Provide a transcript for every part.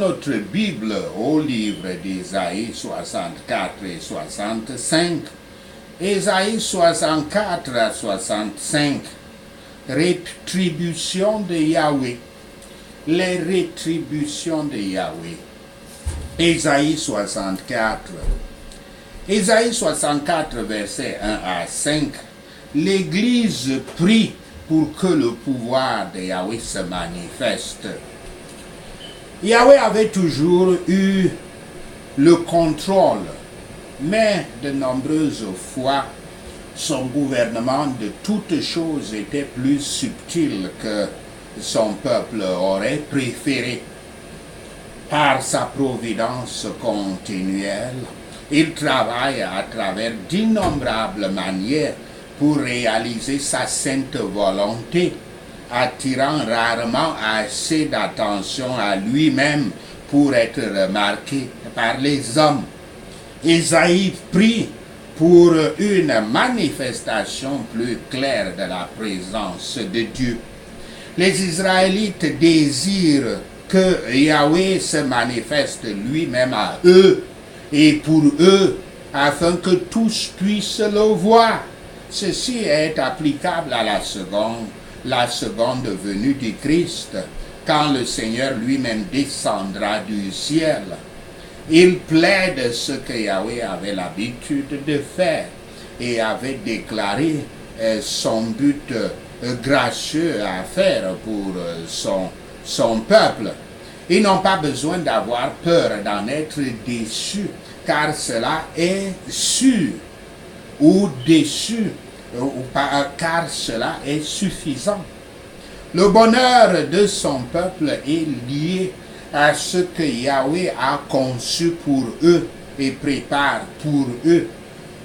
Notre Bible au livre d'Ésaïe 64 et 65. Ésaïe 64 à 65. Rétribution de Yahweh. Les rétributions de Yahweh. Ésaïe 64. Ésaïe 64, versets 1 à 5. L'Église prie pour que le pouvoir de Yahweh se manifeste. Yahweh avait toujours eu le contrôle, mais de nombreuses fois, son gouvernement de toutes choses était plus subtil que son peuple aurait préféré. Par sa providence continuelle, il travaille à travers d'innombrables manières pour réaliser sa sainte volonté, attirant rarement assez d'attention à lui-même pour être remarqué par les hommes. Ésaïe prie pour une manifestation plus claire de la présence de Dieu. Les Israélites désirent que Yahweh se manifeste lui-même à eux et pour eux, afin que tous puissent le voir. Ceci est applicable à la seconde venue du Christ, quand le Seigneur lui-même descendra du ciel. Il plaide ce que Yahweh avait l'habitude de faire et avait déclaré son but gracieux à faire pour son peuple. Ils n'ont pas besoin d'avoir peur d'en être déçus, car cela est sûr, ou déçu, car cela est suffisant. Le bonheur de son peuple est lié à ce que Yahweh a conçu pour eux et prépare pour eux,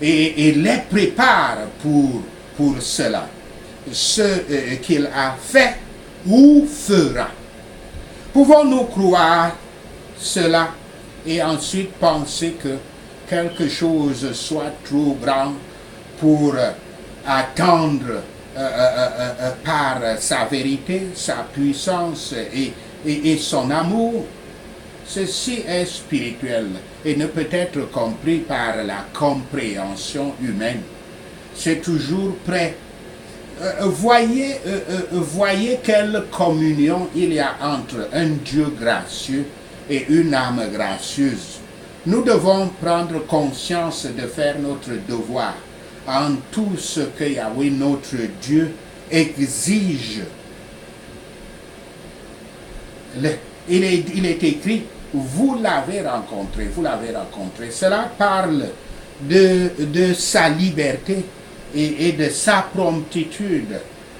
et les prépare pour cela, ce qu'il a fait ou fera. Pouvons-nous croire cela et ensuite penser que quelque chose soit trop grand pour attendre par sa vérité, sa puissance et son amour? Ceci est spirituel et ne peut être compris par la compréhension humaine. C'est toujours prêt. Voyez quelle communion il y a entre un Dieu gracieux et une âme gracieuse. Nous devons prendre conscience de faire notre devoir en tout ce que Yahweh notre Dieu exige. Il est écrit, vous l'avez rencontré. Cela parle de sa liberté et de sa promptitude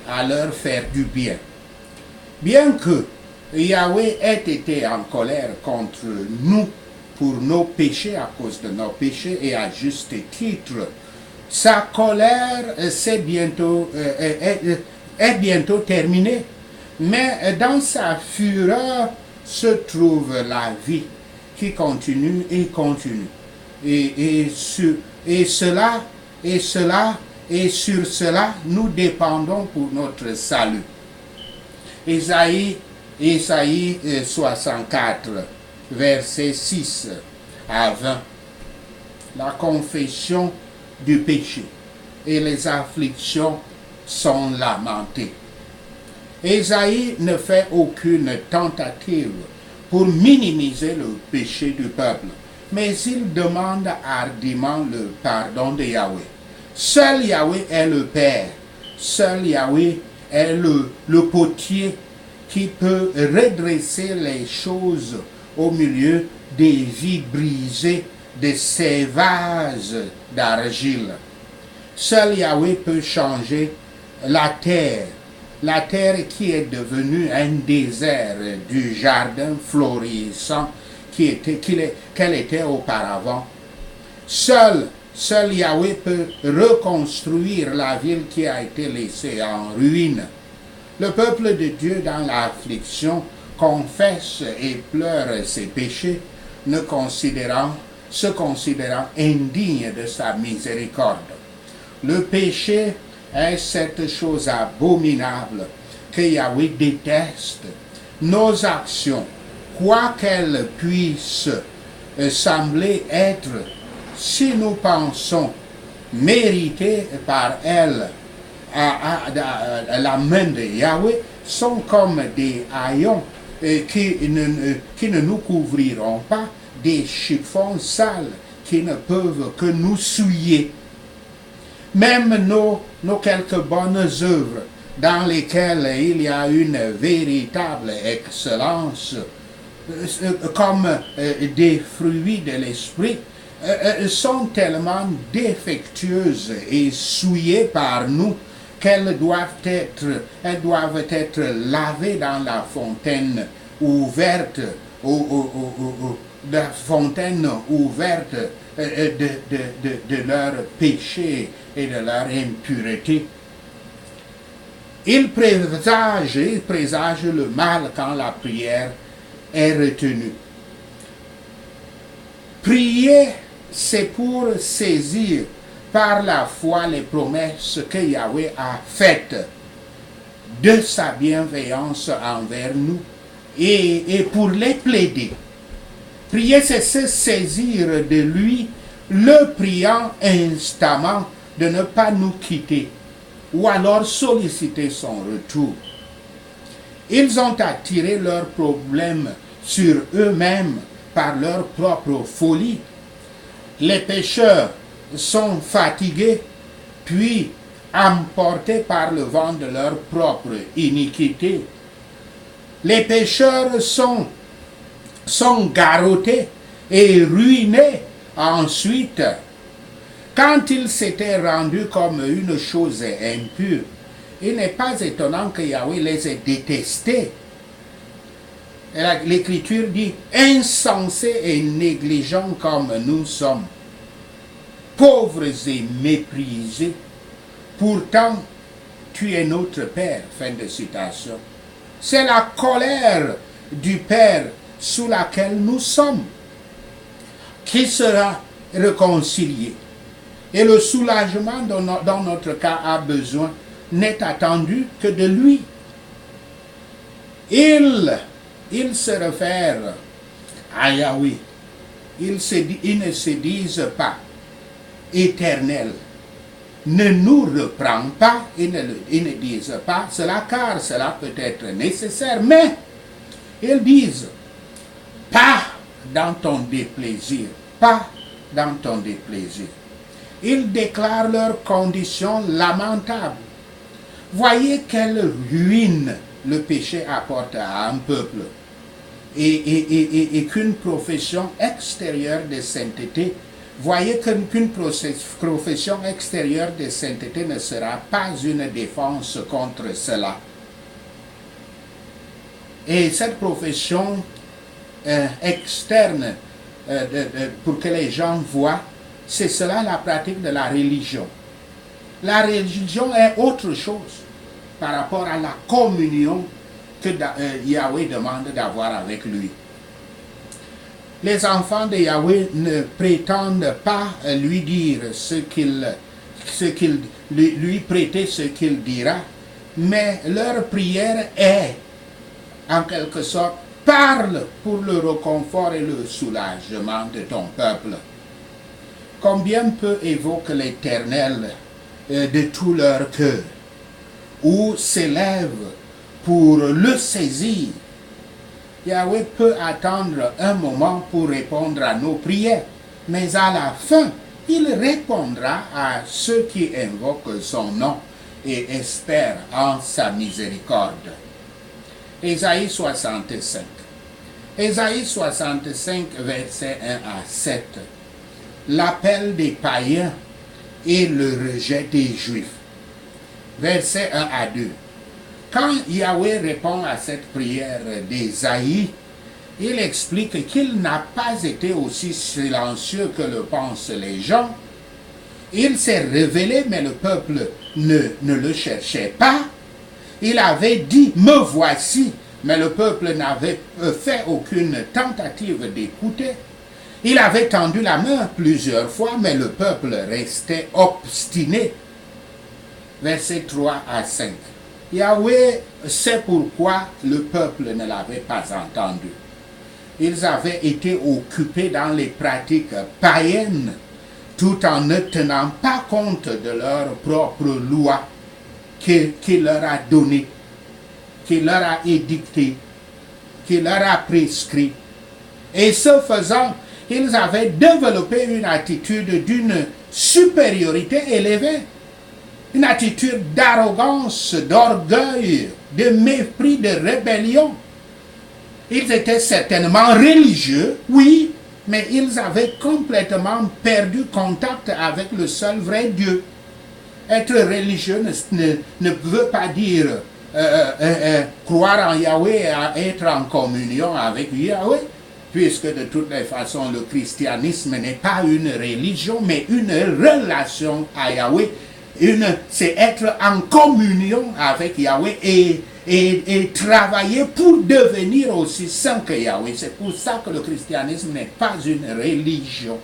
à leur faire du bien. Bien que Yahweh ait été en colère contre nous pour nos péchés, à cause de nos péchés et à juste titre, sa colère est bientôt terminée. Mais dans sa fureur se trouve la vie qui continue et continue. Et sur cela, nous dépendons pour notre salut. Ésaïe 64, versets 6 à 20. La confession du péché et les afflictions sont lamentées. Ésaïe ne fait aucune tentative pour minimiser le péché du peuple, mais il demande hardiment le pardon de Yahweh. Seul Yahweh est le Père, seul Yahweh est le potier qui peut redresser les choses au milieu des vies brisées de ces vases d'argile. Seul Yahweh peut changer la terre qui est devenue un désert du jardin florissant qu'elle était auparavant. Seul Yahweh peut reconstruire la ville qui a été laissée en ruine. Le peuple de Dieu dans l'affliction confesse et pleure ses péchés, se considérant indigne de sa miséricorde. Le péché est cette chose abominable que Yahweh déteste. Nos actions quoi qu'elle puisse sembler être, si nous pensons mériter par elle à la main de Yahweh, sont comme des haillons qui ne nous couvriront pas, des chiffons sales qui ne peuvent que nous souiller. Même nos quelques bonnes œuvres, dans lesquelles il y a une véritable excellence, comme des fruits de l'esprit, sont tellement défectueuses et souillées par nous qu'elles doivent être lavées dans la fontaine ouverte, de leur péché et de leur impureté. Il présage le mal quand la prière est retenue. Prier, c'est pour saisir par la foi les promesses que Yahweh a faites de sa bienveillance envers nous et pour les plaider. Prier, c'est se saisir de lui, le priant instamment de ne pas nous quitter, ou alors solliciter son retour. Ils ont attiré leurs problèmes sur eux-mêmes par leur propre folie. Les pécheurs sont fatigués, puis emportés par le vent de leur propre iniquité. Les pécheurs sont garrottés et ruinés ensuite. Quand ils s'étaient rendus comme une chose impure, il n'est pas étonnant que Yahweh les ait détestés. L'Écriture dit, insensés et négligents comme nous sommes, pauvres et méprisés, pourtant tu es notre Père. Fin de citation. C'est la colère du Père sous laquelle nous sommes qui sera réconciliée. Et le soulagement dont notre cas a besoin n'est attendu que de lui. Ils se réfèrent à Yahweh. Ils ne se disent pas éternel. Ne nous reprends pas, ils ne disent pas cela car cela peut être nécessaire, mais ils disent pas dans ton déplaisir, pas dans ton déplaisir. Ils déclarent leurs conditions lamentables. Voyez quelle ruine le péché apporte à un peuple et qu'une profession extérieure de sainteté, voyez qu'une profession extérieure de sainteté ne sera pas une défense contre cela. Et cette profession externe, pour que les gens voient, c'est cela la pratique de la religion. La religion est autre chose par rapport à la communion que Yahweh demande d'avoir avec lui. Les enfants de Yahweh ne prétendent pas lui dire lui prêter ce qu'il dira, mais leur prière est, en quelque sorte, parle pour le réconfort et le soulagement de ton peuple. Combien peu évoque l'Éternel de tout leur cœur, ou s'élève pour le saisir. Yahweh peut attendre un moment pour répondre à nos prières, mais à la fin, il répondra à ceux qui invoquent son nom et espèrent en sa miséricorde. Ésaïe 65. Ésaïe 65, versets 1 à 7. L'appel des païens et le rejet des Juifs. Versets 1 à 2. Quand Yahweh répond à cette prière d'Ésaïe, il explique qu'il n'a pas été aussi silencieux que le pensent les gens. Il s'est révélé, mais le peuple ne le cherchait pas. Il avait dit « Me voici », mais le peuple n'avait fait aucune tentative d'écouter. Il avait tendu la main plusieurs fois, mais le peuple restait obstiné. Versets 3 à 5. Yahweh sait pourquoi le peuple ne l'avait pas entendu. ils avaient été occupés dans les pratiques païennes, tout en ne tenant pas compte de leur propre loi qu'il leur a donnée, qu'il leur a édictée, qu'il leur a prescrit. Et ce faisant, ils avaient développé une attitude d'une supériorité élevée, une attitude d'arrogance, d'orgueil, de mépris, de rébellion. Ils étaient certainement religieux, oui, mais ils avaient complètement perdu contact avec le seul vrai Dieu. Être religieux ne veut pas dire croire en Yahweh et être en communion avec Yahweh, puisque de toutes les façons, le christianisme n'est pas une religion, mais une relation à Yahweh. C'est être en communion avec Yahweh et travailler pour devenir aussi saint que Yahweh. C'est pour ça que le christianisme n'est pas une religion.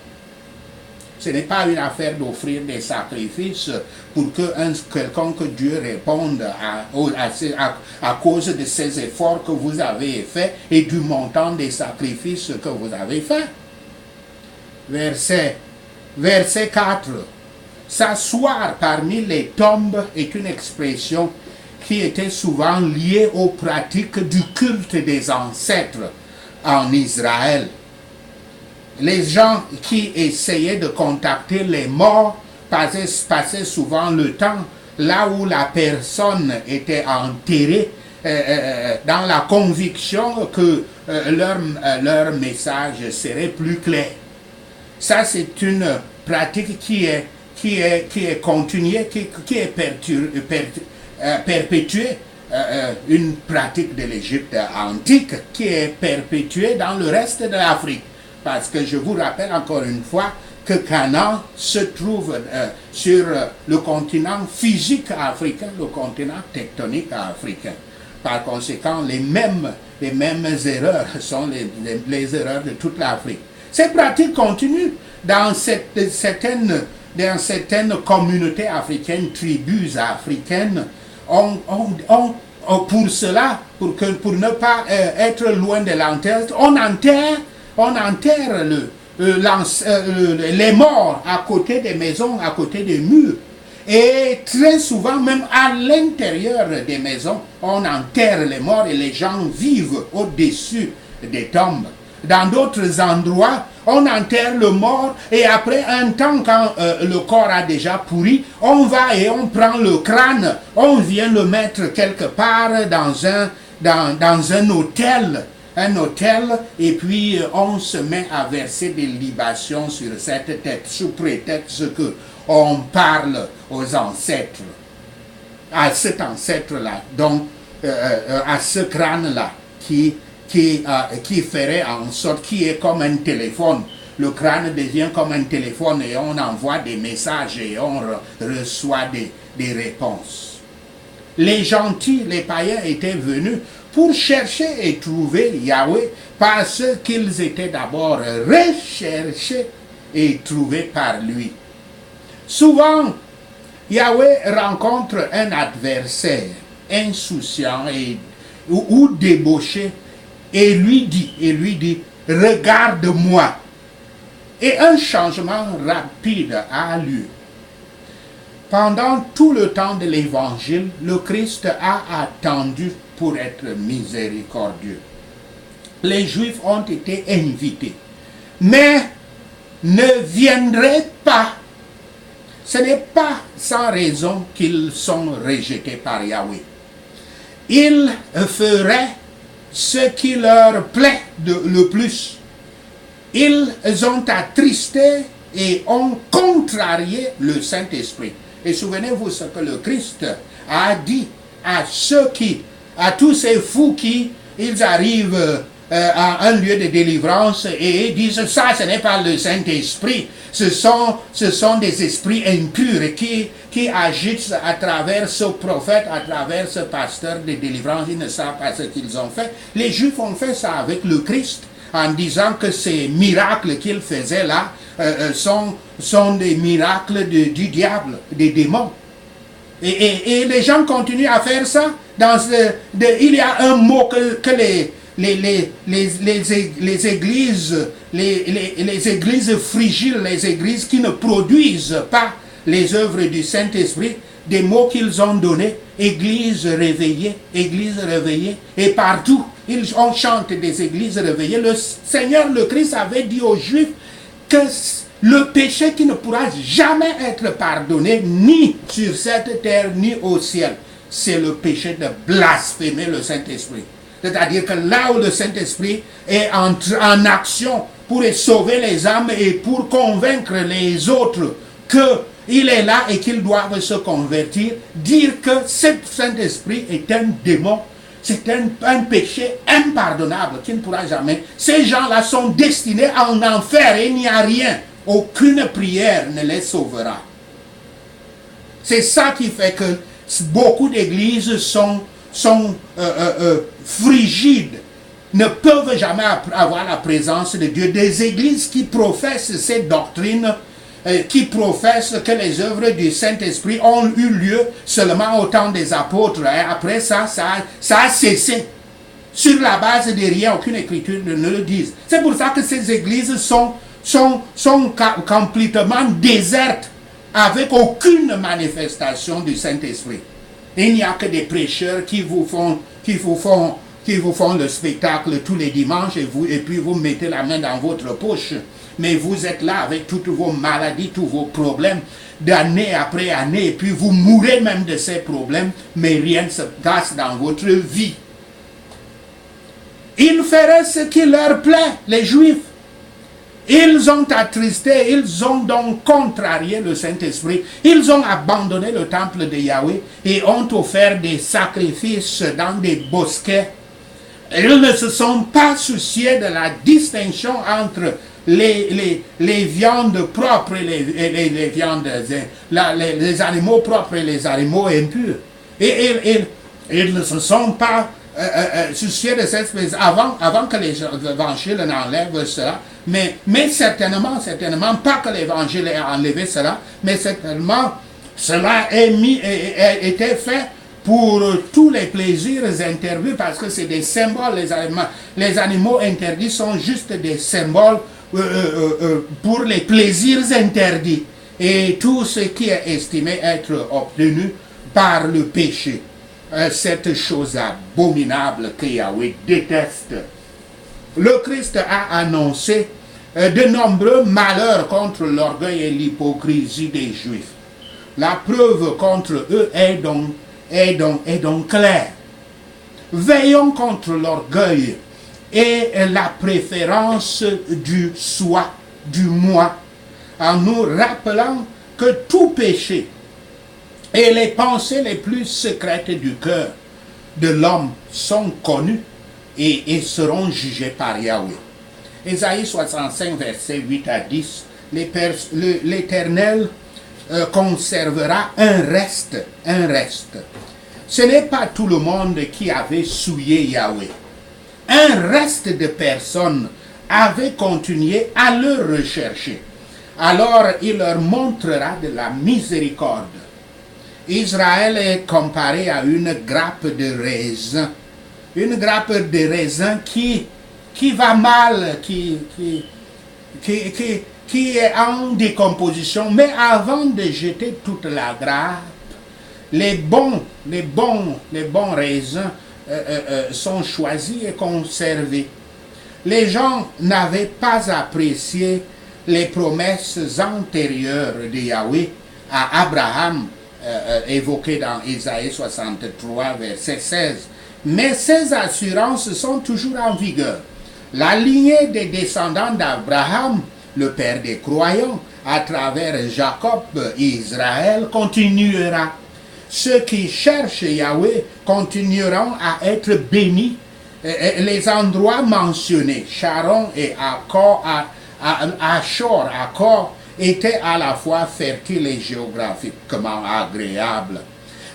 Ce n'est pas une affaire d'offrir des sacrifices pour que quelconque Dieu réponde à cause de ces efforts que vous avez faits et du montant des sacrifices que vous avez faits. Verset 4. S'asseoir parmi les tombes est une expression qui était souvent liée aux pratiques du culte des ancêtres en Israël. Les gens qui essayaient de contacter les morts passaient souvent le temps là où la personne était enterrée, dans la conviction que leur message serait plus clair. Ça, c'est une pratique qui est continuée, qui est perpétuée, une pratique de l'Égypte antique qui est perpétuée dans le reste de l'Afrique. Parce que je vous rappelle encore une fois que Canaan se trouve sur le continent physique africain, le continent tectonique africain. Par conséquent, les mêmes erreurs sont les erreurs de toute l'Afrique. Ces pratiques continuent dans certaines communautés africaines, tribus africaines. Pour cela, pour ne pas être loin de l'enterre, on enterre les morts à côté des maisons, à côté des murs. Et très souvent, même à l'intérieur des maisons, on enterre les morts et les gens vivent au-dessus des tombes. Dans d'autres endroits, on enterre le mort et après un temps, quand le corps a déjà pourri, on va et on prend le crâne, on vient le mettre quelque part dans un hôtel. Et puis on se met à verser des libations sur cette tête, sous prétexte que on parle aux ancêtres, à cet ancêtre-là, donc à ce crâne-là, qui ferait en sorte, qui est comme un téléphone. Le crâne devient comme un téléphone et on envoie des messages et on reçoit des réponses. Les gentils, les païens étaient venus pour chercher et trouver Yahweh parce qu'ils étaient d'abord recherchés et trouvés par lui. Souvent, Yahweh rencontre un adversaire insouciant ou débauché et lui dit, regarde-moi. Et un changement rapide a lieu. Pendant tout le temps de l'évangile, le Christ a attendu pour être miséricordieux. Les Juifs ont été invités, mais ne viendraient pas. Ce n'est pas sans raison qu'ils sont rejetés par Yahweh. Ils feraient ce qui leur plaît le plus. Ils ont attristé et ont contrarié le Saint-Esprit. Et souvenez-vous ce que le Christ a dit à tous ces fous ils arrivent à un lieu de délivrance et disent ça, ce n'est pas le Saint-Esprit, ce sont des esprits impurs qui agissent à travers ce prophète, à travers ce pasteur de délivrance. Ils ne savent pas ce qu'ils ont fait. Les Juifs ont fait ça avec le Christ en disant que ces miracles qu'il faisait là sont des miracles du diable, des démons. Et les gens continuent à faire ça. Il y a un mot que les églises, les églises frigiles, les églises qui ne produisent pas les œuvres du Saint-Esprit, des mots qu'ils ont donnés, église réveillée, et partout, on chante des églises réveillées. Le Seigneur, le Christ, avait dit aux Juifs que le péché qui ne pourra jamais être pardonné, ni sur cette terre, ni au ciel, c'est le péché de blasphémer le Saint-Esprit. C'est-à-dire que là où le Saint-Esprit est en action pour sauver les âmes et pour convaincre les autres qu'il est là et qu'ils doivent se convertir, dire que ce Saint-Esprit est un démon, c'est un péché impardonnable qui ne pourra jamais. Ces gens-là sont destinés en enfer et il n'y a rien. Aucune prière ne les sauvera. C'est ça qui fait que beaucoup d'églises sont frigides, ne peuvent jamais avoir la présence de Dieu. Des églises qui professent cette doctrine, qui professent que les œuvres du Saint-Esprit ont eu lieu seulement au temps des apôtres. Et après ça a cessé. Sur la base de rien, aucune écriture ne le dit. C'est pour ça que ces églises sont complètement désertes, avec aucune manifestation du Saint-Esprit. Il n'y a que des prêcheurs qui vous font le spectacle tous les dimanches et puis vous mettez la main dans votre poche. Mais vous êtes là avec toutes vos maladies, tous vos problèmes, d'année après année, et puis vous mourrez même de ces problèmes, mais rien ne se passe dans votre vie. Ils feraient ce qui leur plaît, les Juifs. Ils ont attristé, ils ont donc contrarié le Saint-Esprit, ils ont abandonné le temple de Yahweh et ont offert des sacrifices dans des bosquets. Ils ne se sont pas souciés de la distinction entre les viandes propres et les viandes, les animaux propres et les animaux impurs. Et ils ne se sont pas souciés de cette espèce avant que l'évangile n'enlève cela. Mais certainement pas que l'évangile ait enlevé cela, mais certainement cela était fait pour tous les plaisirs interdits, parce que c'est des symboles. Les animaux interdits sont juste des symboles pour les plaisirs interdits. Et tout ce qui est estimé être obtenu par le péché, cette chose abominable que Yahweh déteste. Le Christ a annoncé de nombreux malheurs contre l'orgueil et l'hypocrisie des Juifs. La preuve contre eux est donc claire. Veillons contre l'orgueil et la préférence du soi, du moi, en nous rappelant que tout péché et les pensées les plus secrètes du cœur de l'homme sont connues et seront jugés par Yahweh. Ésaïe 65, versets 8 à 10, l'Éternel conservera un reste. Ce n'est pas tout le monde qui avait souillé Yahweh. Un reste de personnes avait continué à le rechercher. Alors il leur montrera de la miséricorde. Israël est comparé à une grappe de raisin. Une grappe de raisin qui va mal, qui est en décomposition. Mais avant de jeter toute la grappe, les bons raisins sont choisis et conservés. Les gens n'avaient pas apprécié les promesses antérieures de Yahweh à Abraham, évoquées dans Ésaïe 63, verset 16. Mais ces assurances sont toujours en vigueur. La lignée des descendants d'Abraham, le père des croyants, à travers Jacob et Israël, continuera. Ceux qui cherchent Yahweh continueront à être bénis. Les endroits mentionnés, Sharon et Achor, étaient à la fois fertiles et géographiquement agréables.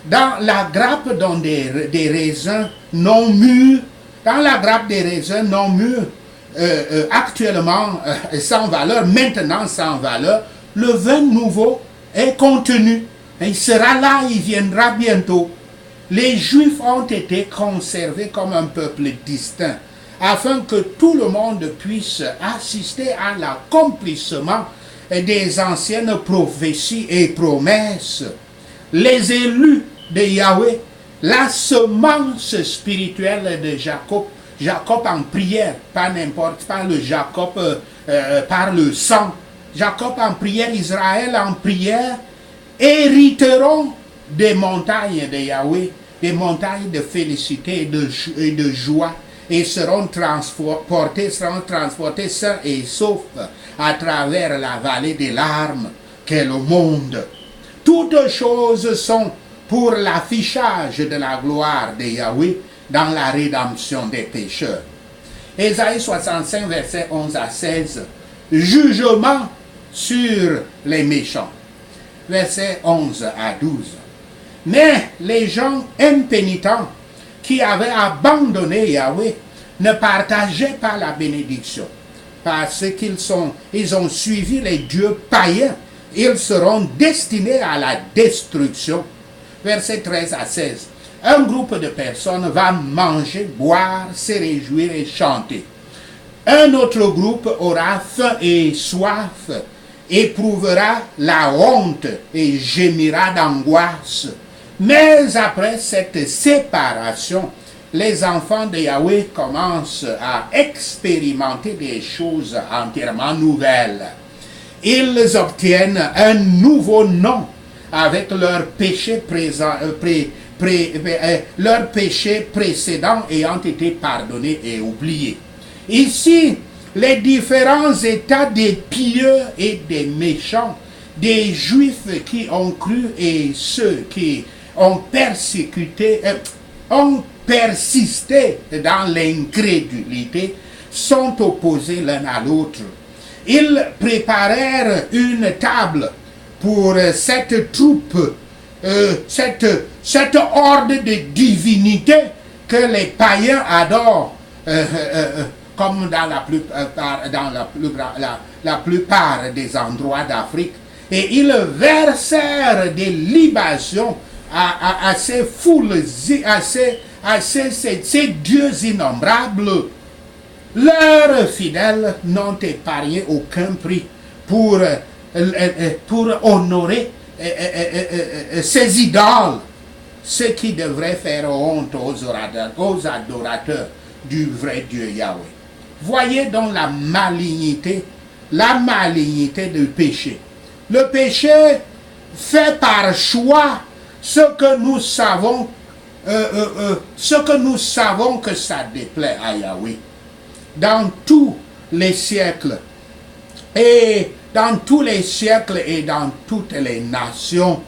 Dans la grappe des raisins non mûrs, actuellement sans valeur, maintenant sans valeur, le vin nouveau est contenu. Il sera là, il viendra bientôt. Les Juifs ont été conservés comme un peuple distinct, afin que tout le monde puisse assister à l'accomplissement des anciennes prophéties et promesses. Les élus de Yahweh, la semence spirituelle de Jacob, Jacob en prière, pas n'importe, pas le Jacob par le sang, Jacob en prière, Israël en prière, hériteront des montagnes de Yahweh, des montagnes de félicité et de joie, et seront transportés sains et saufs à travers la vallée des larmes qu'est le monde. Toutes choses sont pour l'affichage de la gloire de Yahweh dans la rédemption des pécheurs. Ésaïe 65, versets 11 à 16. Jugement sur les méchants. Versets 11 à 12. Mais les gens impénitents qui avaient abandonné Yahweh ne partageaient pas la bénédiction. Parce qu'ils ont suivi les dieux païens, ils seront destinés à la destruction. Versets 13 à 16. Un groupe de personnes va manger, boire, se réjouir et chanter. Un autre groupe aura faim et soif, éprouvera la honte et gémira d'angoisse. Mais après cette séparation, les enfants de Yahweh commencent à expérimenter des choses entièrement nouvelles. Ils obtiennent un nouveau nom avec leurs péchés précédents ayant été pardonnés et oubliés. Ici, les différents états des pieux et des méchants, des juifs qui ont cru et ceux qui ont persisté dans l'incrédulité, sont opposés l'un à l'autre. Ils préparèrent une table pour cette troupe, cette horde de divinités que les païens adorent, comme dans la plupart des endroits d'Afrique. Et ils versèrent des libations à ces foules, ces dieux innombrables. Leurs fidèles n'ont épargné aucun prix pour honorer ces idoles, ce qui devrait faire honte aux adorateurs du vrai Dieu Yahweh. Voyez donc la malignité du péché. Le péché fait par choix ce que nous savons que ça déplaît à Yahweh. Dans tous les siècles et dans toutes les nations,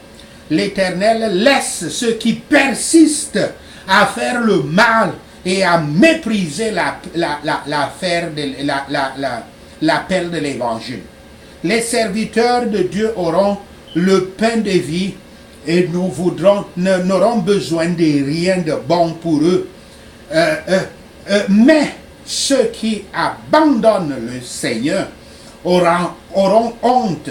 l'Éternel laisse ceux qui persistent à faire le mal et à mépriser l'appel de l'Évangile. Les serviteurs de Dieu auront le pain de vie et n'auront besoin de rien de bon pour eux. Mais ceux qui abandonnent le Seigneur auront honte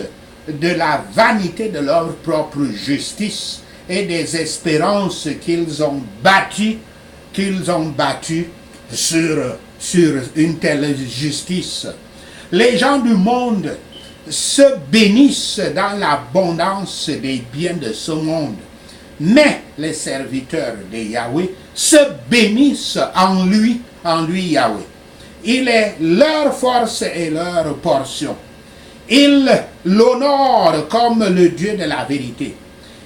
de la vanité de leur propre justice et des espérances qu'ils ont bâties sur une telle justice. Les gens du monde se bénissent dans l'abondance des biens de ce monde, mais les serviteurs de Yahweh se bénissent en lui Yahweh. Il est leur force et leur portion. Il l'honore comme le Dieu de la vérité.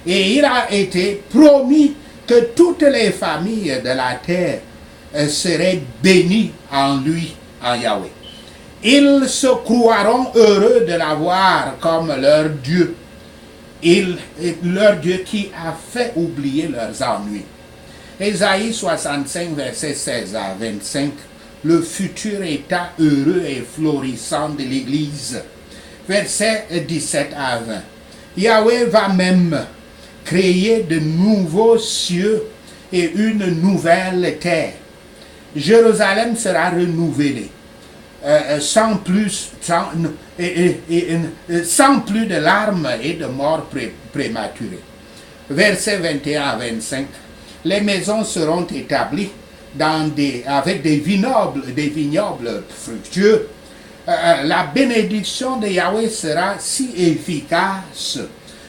Et il a été promis que toutes les familles de la terre seraient bénies en lui, en Yahweh. Ils se croiront heureux de l'avoir comme leur Dieu. Leur Dieu qui a fait oublier leurs ennuis. Ésaïe 65, versets 16 à 25. Le futur état heureux et florissant de l'Église. Versets 17 à 20. Yahweh va même créer de nouveaux cieux et une nouvelle terre. Jérusalem sera renouvelée, sans plus de larmes et de morts prématurées. Versets 21 à 25. Les maisons seront établies avec des vignobles fructueux, la bénédiction de Yahweh sera si efficace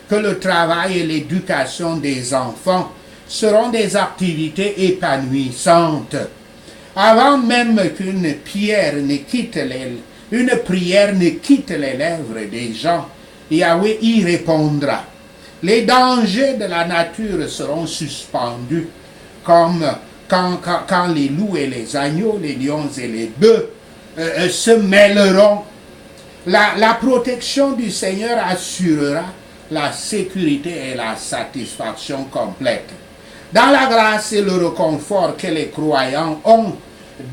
que le travail et l'éducation des enfants seront des activités épanouissantes. Avant même qu'une prière ne quitte les lèvres des gens, Yahweh y répondra. Les dangers de la nature seront suspendus, comme quand les loups et les agneaux, les lions et les bœufs se mêleront. La protection du Seigneur assurera la sécurité et la satisfaction complète. Dans la grâce et le réconfort que les croyants ont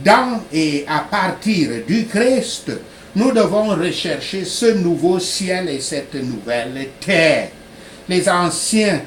dans et à partir du Christ, nous devons rechercher ce nouveau ciel et cette nouvelle terre. Les anciens